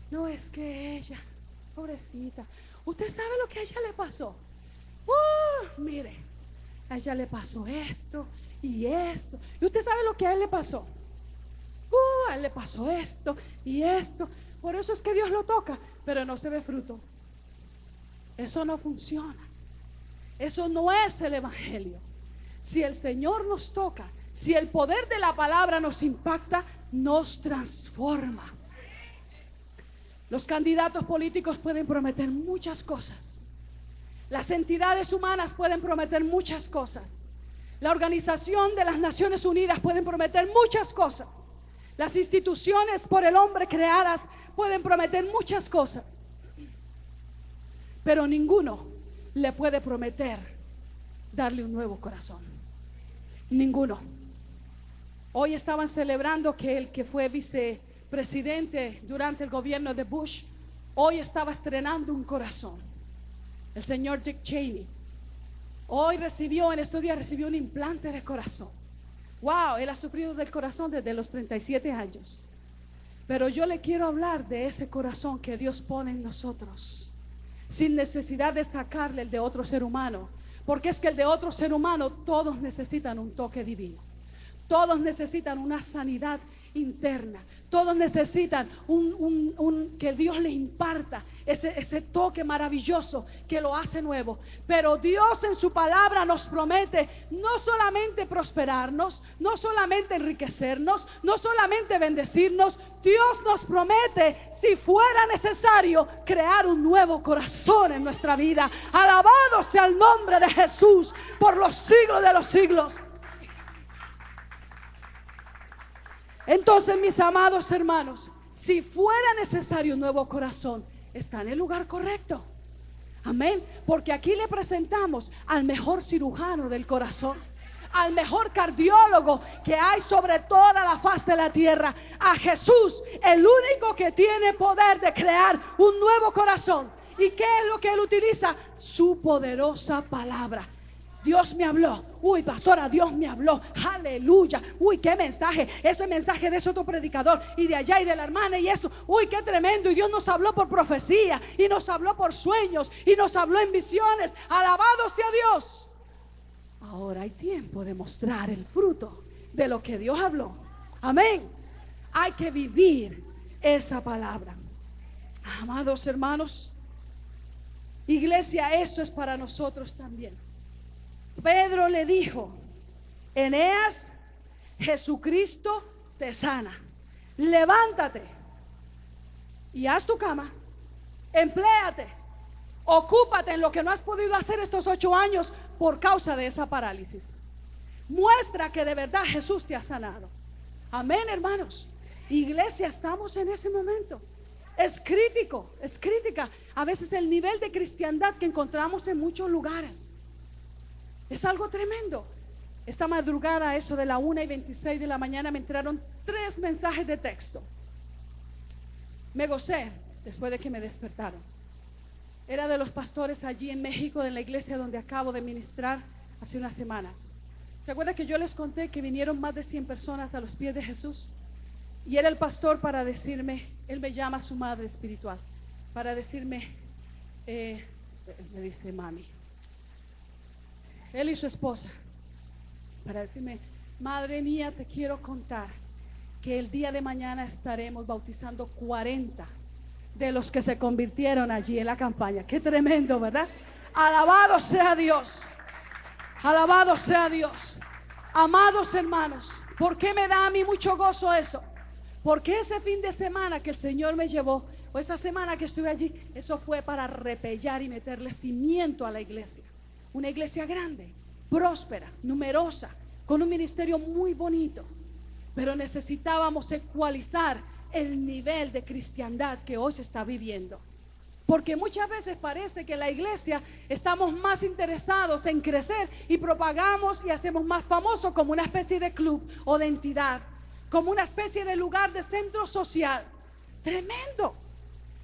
No, es que ella, pobrecita, usted sabe lo que a ella le pasó. Mire, a ella le pasó esto y esto. Y usted sabe lo que a él le pasó. A él le pasó esto y esto. Por eso es que Dios lo toca, pero no se ve fruto. Eso no funciona. Eso no es el evangelio. Si el Señor nos toca, si el poder de la palabra nos impacta, nos transforma. Los candidatos políticos pueden prometer muchas cosas. Las entidades humanas pueden prometer muchas cosas. La Organización de las Naciones Unidas pueden prometer muchas cosas. Las instituciones por el hombre creadas pueden prometer muchas cosas. Pero ninguno le puede prometer darle un nuevo corazón. Ninguno. Hoy estaban celebrando que el que fue vicepresidente durante el gobierno de Bush, hoy estaba estrenando un corazón. El señor Dick Cheney. Hoy en estos días recibió un implante de corazón. Wow, él ha sufrido del corazón desde los 37 años. Pero yo le quiero hablar de ese corazón que Dios pone en nosotros, sin necesidad de sacarle el de otro ser humano. Porque es que el de otro ser humano, todos necesitan un toque divino. Todos necesitan una sanidad interna. Todos necesitan que Dios les imparta ese toque maravilloso que lo hace nuevo. Pero Dios en su palabra nos promete no solamente prosperarnos, no solamente enriquecernos, no solamente bendecirnos. Dios nos promete, si fuera necesario, crear un nuevo corazón en nuestra vida. Alabado sea el nombre de Jesús por los siglos de los siglos. Entonces, mis amados hermanos, si fuera necesario un nuevo corazón, está en el lugar correcto. Amén. Porque aquí le presentamos al mejor cirujano del corazón, al mejor cardiólogo que hay sobre toda la faz de la tierra, a Jesús, el único que tiene poder de crear un nuevo corazón. ¿Y qué es lo que Él utiliza? Su poderosa palabra. Dios me habló. Uy, pastora, Dios me habló. Aleluya. Uy, qué mensaje. Ese mensaje de ese otro predicador y de allá y de la hermana y eso. Uy, qué tremendo. Y Dios nos habló por profecía y nos habló por sueños y nos habló en visiones. Alabado sea Dios. Ahora hay tiempo de mostrar el fruto de lo que Dios habló. Amén. Hay que vivir esa palabra. Amados hermanos, iglesia, esto es para nosotros también. Pedro le dijo: Eneas, Jesucristo te sana. Levántate y haz tu cama. Empléate. Ocúpate en lo que no has podido hacer estos 8 años por causa de esa parálisis. Muestra que de verdad Jesús te ha sanado. Amén, hermanos. Iglesia, estamos en ese momento. Es crítico, es crítica a veces el nivel de cristiandad que encontramos en muchos lugares. Es algo tremendo. Esta madrugada, eso de la 1:26 de la mañana, me entraron 3 mensajes de texto. Me gocé después de que me despertaron. Era de los pastores allí en México, de la iglesia donde acabo de ministrar hace unas semanas. ¿Se acuerdan que yo les conté que vinieron más de 100 personas a los pies de Jesús? Y era el pastor para decirme, él me llama a su madre espiritual, para decirme, me dice mami, él y su esposa, para decirme: madre mía, te quiero contar que el día de mañana estaremos bautizando 40 de los que se convirtieron allí en la campaña. Qué tremendo, ¿verdad? Alabado sea Dios. Alabado sea Dios. Amados hermanos, ¿por qué me da a mí mucho gozo eso? Porque ese fin de semana que el Señor me llevó, o esa semana que estuve allí, eso fue para repellar y meterle cimiento a la iglesia. Una iglesia grande, próspera, numerosa, con un ministerio muy bonito. Pero necesitábamos ecualizar el nivel de cristiandad que hoy se está viviendo. Porque muchas veces parece que la iglesia estamos más interesados en crecer y propagamos y hacemos más famoso como una especie de club o de entidad, como una especie de lugar de centro social. Tremendo.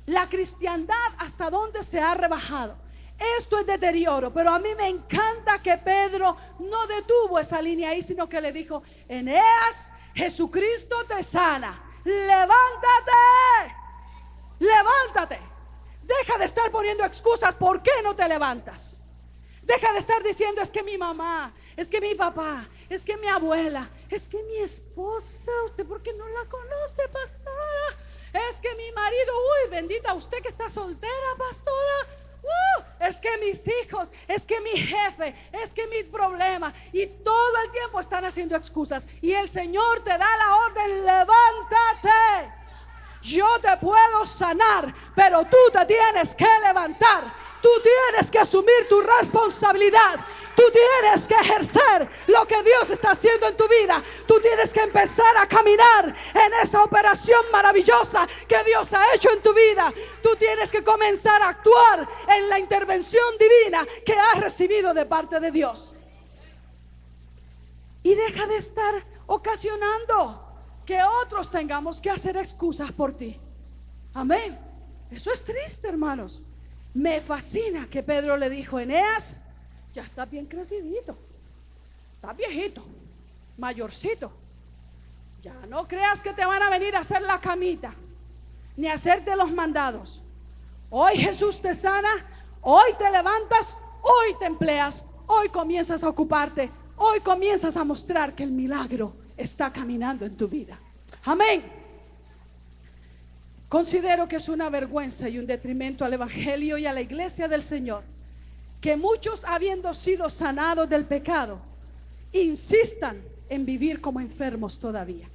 La cristiandad hasta dónde se ha rebajado. Esto es deterioro, pero a mí me encanta que Pedro no detuvo esa línea ahí, sino que le dijo: Eneas, Jesucristo te sana. Levántate, levántate. Deja de estar poniendo excusas. ¿Por qué no te levantas? Deja de estar diciendo: es que mi mamá, es que mi papá, es que mi abuela, es que mi esposa. ¿Usted por qué no la conoce, pastora? Es que mi marido, uy, bendita usted que está soltera, pastora. Es que mis hijos, es que mi jefe, es que mi problema. Y todo el tiempo están haciendo excusas. Y el Señor te da la orden: levántate. Yo te puedo sanar, pero tú te tienes que levantar. Tú tienes que asumir tu responsabilidad. Tú tienes que ejercer lo que Dios está haciendo en tu vida. Tú tienes que empezar a caminar en esa operación maravillosa que Dios ha hecho en tu vida. Tú tienes que comenzar a actuar en la intervención divina que has recibido de parte de Dios. Y deja de estar ocasionando que otros tengamos que hacer excusas por ti. Amén. Eso es triste, hermanos. Me fascina que Pedro le dijo: Eneas, ya está bien crecidito, está viejito, mayorcito. Ya no creas que te van a venir a hacer la camita, ni a hacerte los mandados. Hoy Jesús te sana, hoy te levantas, hoy te empleas, hoy comienzas a ocuparte, hoy comienzas a mostrar que el milagro está caminando en tu vida. Amén. Considero que es una vergüenza y un detrimento al evangelio y a la iglesia del Señor que muchos, habiendo sido sanados del pecado, insistan en vivir como enfermos todavía.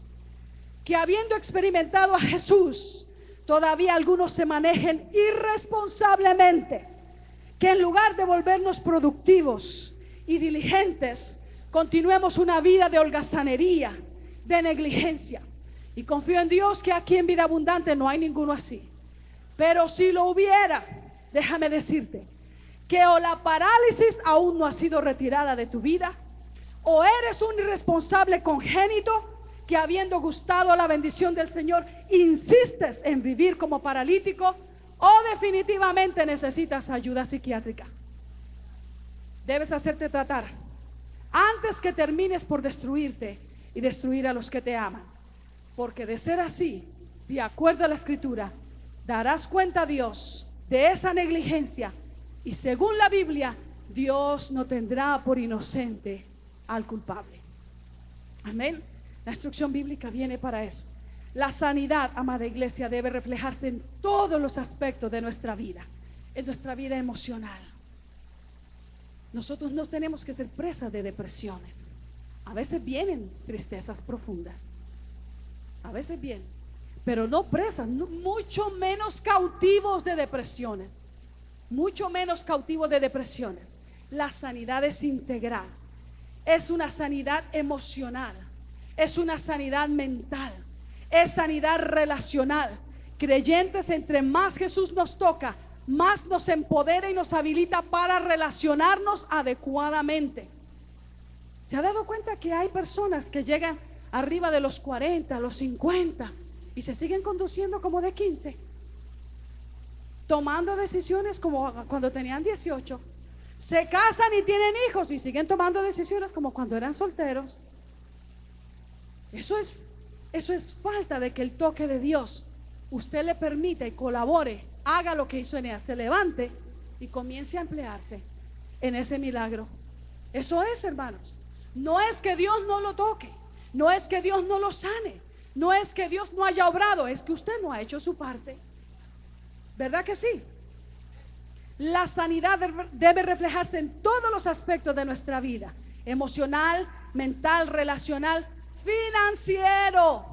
Que habiendo experimentado a Jesús, todavía algunos se manejen irresponsablemente. Que en lugar de volvernos productivos y diligentes, continuemos una vida de holgazanería, de negligencia. Y confío en Dios que aquí en Vida Abundante no hay ninguno así. Pero si lo hubiera, déjame decirte que o la parálisis aún no ha sido retirada de tu vida, o eres un irresponsable congénito que, habiendo gustado la bendición del Señor, insistes en vivir como paralítico, o definitivamente necesitas ayuda psiquiátrica. debes hacerte tratar antes que termines por destruirte y destruir a los que te aman. Porque de ser así, de acuerdo a la Escritura, darás cuenta a Dios de esa negligencia, y según la Biblia, Dios no tendrá por inocente al culpable. Amén. La instrucción bíblica viene para eso. La sanidad, amada iglesia, debe reflejarse en todos los aspectos de nuestra vida, en nuestra vida emocional. Nosotros no tenemos que ser presas de depresiones. A veces vienen tristezas profundas, a veces vienen, pero no presas, mucho menos cautivos de depresiones, mucho menos cautivos de depresiones. La sanidad es integral, es una sanidad emocional, es una sanidad mental, es sanidad relacional. Creyentes, entre más Jesús nos toca, más nos empodera y nos habilita para relacionarnos adecuadamente. ¿Se ha dado cuenta que hay personas que llegan arriba de los 40, los 50 y se siguen conduciendo como de 15? Tomando decisiones como cuando tenían 18. Se casan y tienen hijos y siguen tomando decisiones como cuando eran solteros. Eso es falta de que el toque de Dios usted le permita y colabore, haga lo que hizo Eneas, se levante y comience a emplearse en ese milagro. Eso es, hermanos. No es que Dios no lo toque, no es que Dios no lo sane, no es que Dios no haya obrado, es que usted no ha hecho su parte. ¿Verdad que sí? La sanidad debe reflejarse en todos los aspectos de nuestra vida: emocional, mental, relacional, financiero.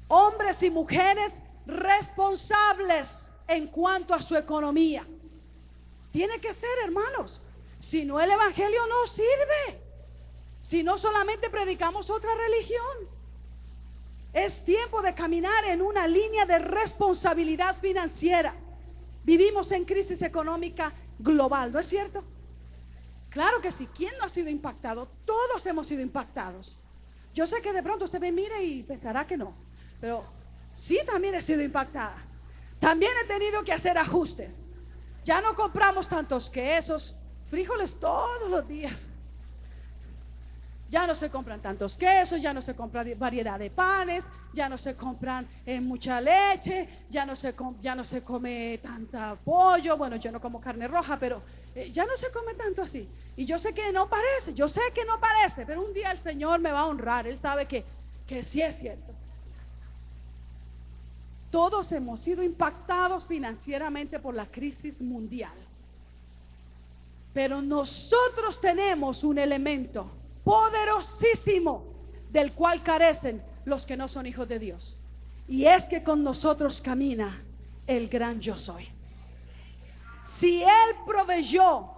Hombres y mujeres responsables en cuanto a su economía. Tiene que ser, hermanos. Si no, el evangelio no sirve. Si no, solamente predicamos otra religión. Es tiempo de caminar en una línea de responsabilidad financiera. Vivimos en crisis económica global, ¿no es cierto? Claro que sí. ¿Quién no ha sido impactado? Todos hemos sido impactados. Yo sé que de pronto usted me mire y pensará que no, pero sí, también he sido impactada. También he tenido que hacer ajustes. Ya no compramos tantos quesos, frijoles todos los días. Ya no se compran tantos quesos, ya no se compra variedad de panes, ya no se compran mucha leche, ya no se come tanta pollo. Bueno, yo no como carne roja, pero ya no se come tanto así. Y yo sé que no parece, pero un día el Señor me va a honrar. Él sabe que sí es cierto. Todos hemos sido impactados financieramente por la crisis mundial, pero nosotros tenemos un elemento poderosísimo del cual carecen los que no son hijos de Dios, y es que con nosotros camina el gran yo soy. Si Él proveyó,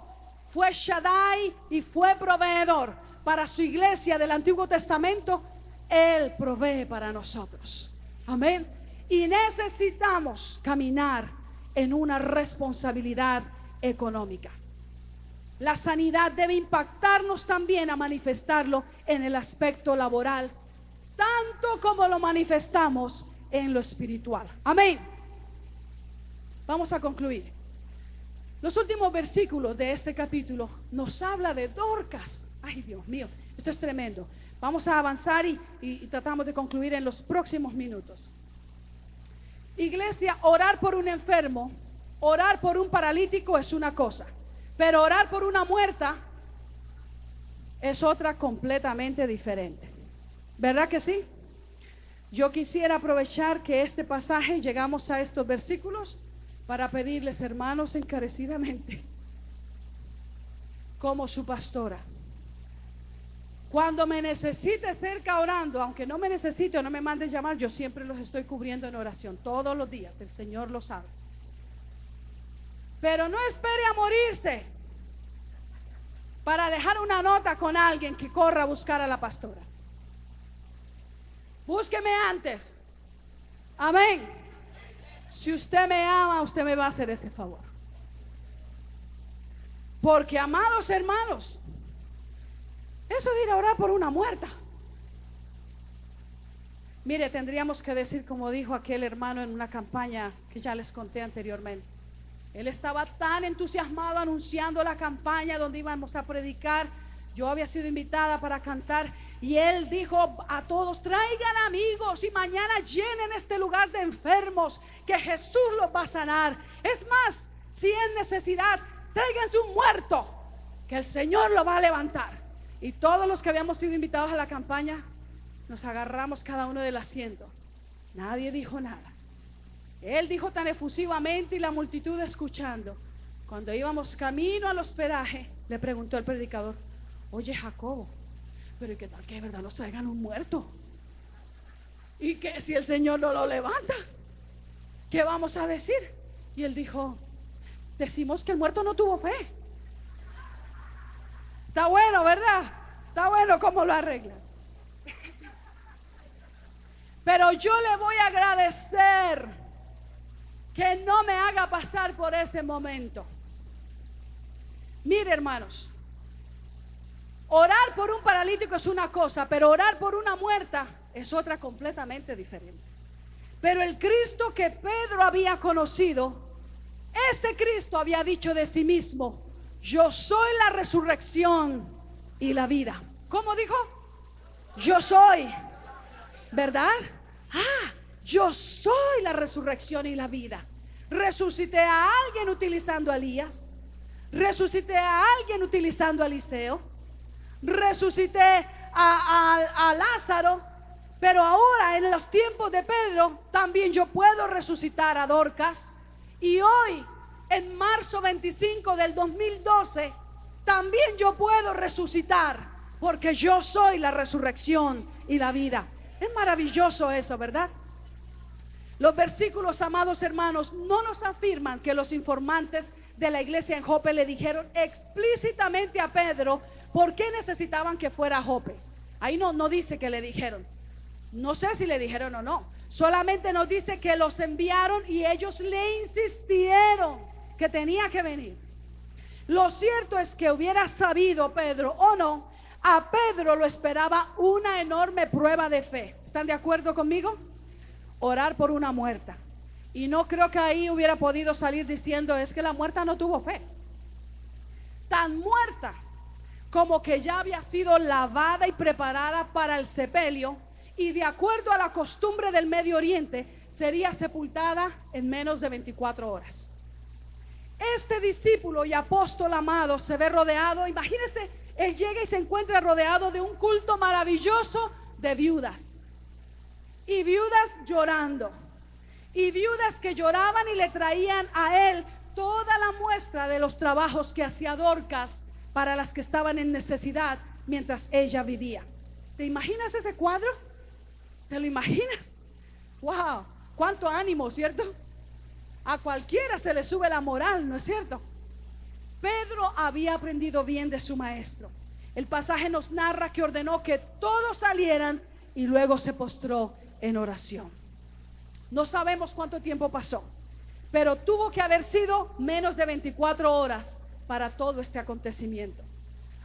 fue Shaddai y fue proveedor para su iglesia del Antiguo Testamento, Él provee para nosotros. Amén. Y necesitamos caminar en una responsabilidad económica. La sanidad debe impactarnos también a manifestarlo en el aspecto laboral, tanto como lo manifestamos en lo espiritual. Amén. Vamos a concluir. Los últimos versículos de este capítulo nos habla de Dorcas. Ay, Dios mío, esto es tremendo. Vamos a avanzar y tratamos de concluir en los próximos minutos. Iglesia, orar por un enfermo, orar por un paralítico es una cosa, pero orar por una muerta es otra completamente diferente. ¿Verdad que sí? Yo quisiera aprovechar que este pasaje, llegamos a estos versículos, para pedirles, hermanos, encarecidamente, como su pastora, cuando me necesite cerca orando, aunque no me necesite o no me mande llamar, yo siempre los estoy cubriendo en oración, todos los días, el Señor lo sabe. Pero no espere a morirse para dejar una nota con alguien que corra a buscar a la pastora. Búsqueme antes. Amén. Si usted me ama, usted me va a hacer ese favor. Porque, amados hermanos, eso de ir a orar por una muerta, mire, tendríamos que decir como dijo aquel hermano en una campaña que ya les conté anteriormente. Él estaba tan entusiasmado anunciando la campaña donde íbamos a predicar. Yo había sido invitada para cantar y él dijo a todos: traigan amigos y mañana llenen este lugar de enfermos, que Jesús los va a sanar. Es más, si es necesidad, tráiganse un muerto, que el Señor lo va a levantar. Y todos los que habíamos sido invitados a la campaña nos agarramos cada uno del asiento. Nadie dijo nada. Él dijo tan efusivamente y la multitud escuchando. Cuando íbamos camino al hospedaje, le preguntó el predicador: oye, Jacobo, pero ¿y qué tal que de verdad nos traigan un muerto? ¿Y que si el Señor no lo levanta? ¿Qué vamos a decir? Y él dijo: decimos que el muerto no tuvo fe. Está bueno, ¿verdad? Está bueno cómo lo arreglan. Pero yo le voy a agradecer que no me haga pasar por ese momento. Mire, hermanos, orar por un paralítico es una cosa, pero orar por una muerta es otra completamente diferente. Pero el Cristo que Pedro había conocido, ese Cristo había dicho de sí mismo: yo soy la resurrección y la vida. ¿Cómo dijo? Yo soy, ¿verdad? Yo soy la resurrección y la vida. Resucité a alguien utilizando a Elías, resucité a alguien utilizando a Eliseo, resucité a Lázaro, pero ahora en los tiempos de Pedro también yo puedo resucitar a Dorcas. Y hoy, en marzo 25 del 2012, también yo puedo resucitar, porque yo soy la resurrección y la vida. Es maravilloso eso, ¿verdad? Los versículos, amados hermanos, no nos afirman que los informantes de la iglesia en Jope le dijeron explícitamente a Pedro por qué necesitaban que fuera a Jope. Ahí no dice que le dijeron. No sé si le dijeron o no. Solamente nos dice que los enviaron y ellos le insistieron que tenía que venir. Lo cierto es que hubiera sabido Pedro o no, a Pedro lo esperaba una enorme prueba de fe. ¿Están de acuerdo conmigo? Orar por una muerta. Y no creo que ahí hubiera podido salir diciendo: es que la muerta no tuvo fe. Tan muerta como que ya había sido lavada y preparada para el sepelio, y de acuerdo a la costumbre del Medio Oriente sería sepultada en menos de 24 horas. Este discípulo y apóstol amado se ve rodeado, imagínense, él llega y se encuentra rodeado de un culto maravilloso de viudas. Y viudas llorando, y viudas que lloraban y le traían a él toda la muestra de los trabajos que hacía Dorcas para las que estaban en necesidad mientras ella vivía. ¿Te imaginas ese cuadro? ¿Te lo imaginas? ¡Wow! ¡Cuánto ánimo!, ¿cierto? A cualquiera se le sube la moral, ¿no es cierto? Pedro había aprendido bien de su maestro. El pasaje nos narra que ordenó que todos salieran y luego se postró en oración. No sabemos cuánto tiempo pasó, pero tuvo que haber sido menos de 24 horas para todo este acontecimiento.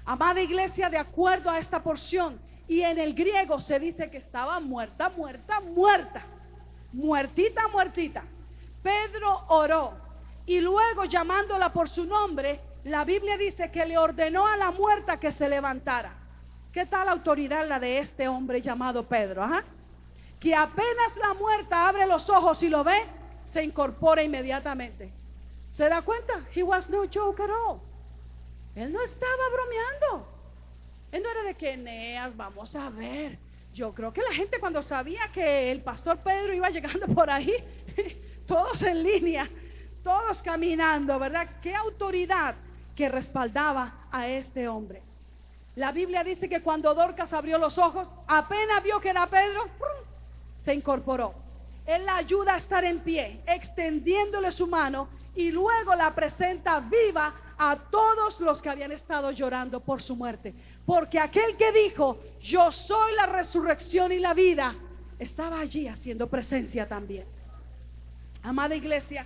Amada iglesia, de acuerdo a esta porción, y en el griego se dice que estaba muerta, muertita, muertita. Pedro oró y luego, llamándola por su nombre, la Biblia dice que le ordenó a la muerta que se levantara. ¿Qué tal autoridad la de este hombre llamado Pedro? Que apenas la muerta abre los ojos y lo ve, se incorpora inmediatamente. ¿Se da cuenta? He was no joke at all. Él no estaba bromeando. Él no era de que Eneas, vamos a ver. Yo creo que la gente, cuando sabía que el pastor Pedro iba llegando por ahí, todos en línea, todos caminando, ¿verdad? Qué autoridad que respaldaba a este hombre. La Biblia dice que cuando Dorcas abrió los ojos, apenas vio que era Pedro, se incorporó. Él la ayuda a estar en pie, extendiéndole su mano, y luego la presenta viva a todos los que habían estado llorando por su muerte. Porque aquel que dijo: yo soy la resurrección y la vida, estaba allí haciendo presencia también. Amada iglesia,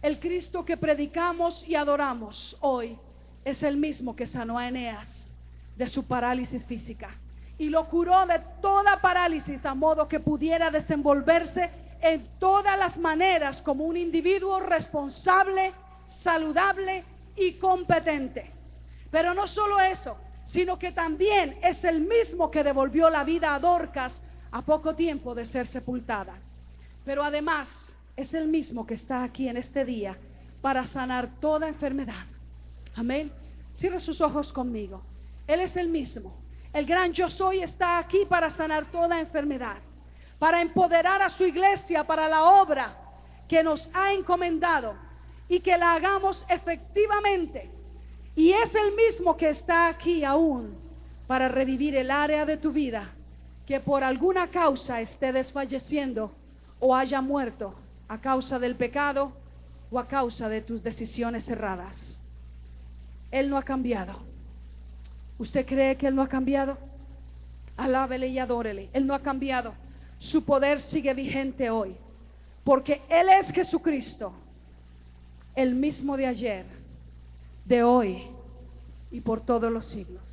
el Cristo que predicamos y adoramos hoy es el mismo que sanó a Eneas de su parálisis física y lo curó de toda parálisis, a modo que pudiera desenvolverse en todas las maneras como un individuo responsable, saludable y competente. Pero no solo eso, sino que también es el mismo que devolvió la vida a Dorcas a poco tiempo de ser sepultada. Pero además es el mismo que está aquí en este día para sanar toda enfermedad. Amén. Cierra sus ojos conmigo. Él es el mismo. El gran yo soy está aquí para sanar toda enfermedad, para empoderar a su iglesia para la obra que nos ha encomendado y que la hagamos efectivamente. Y es el mismo que está aquí aún para revivir el área de tu vida que por alguna causa esté desfalleciendo o haya muerto a causa del pecado o a causa de tus decisiones erradas. Él no ha cambiado. ¿Usted cree que Él no ha cambiado? Alábele y adórele. Él no ha cambiado. Su poder sigue vigente hoy, porque Él es Jesucristo, el mismo de ayer, de hoy y por todos los siglos.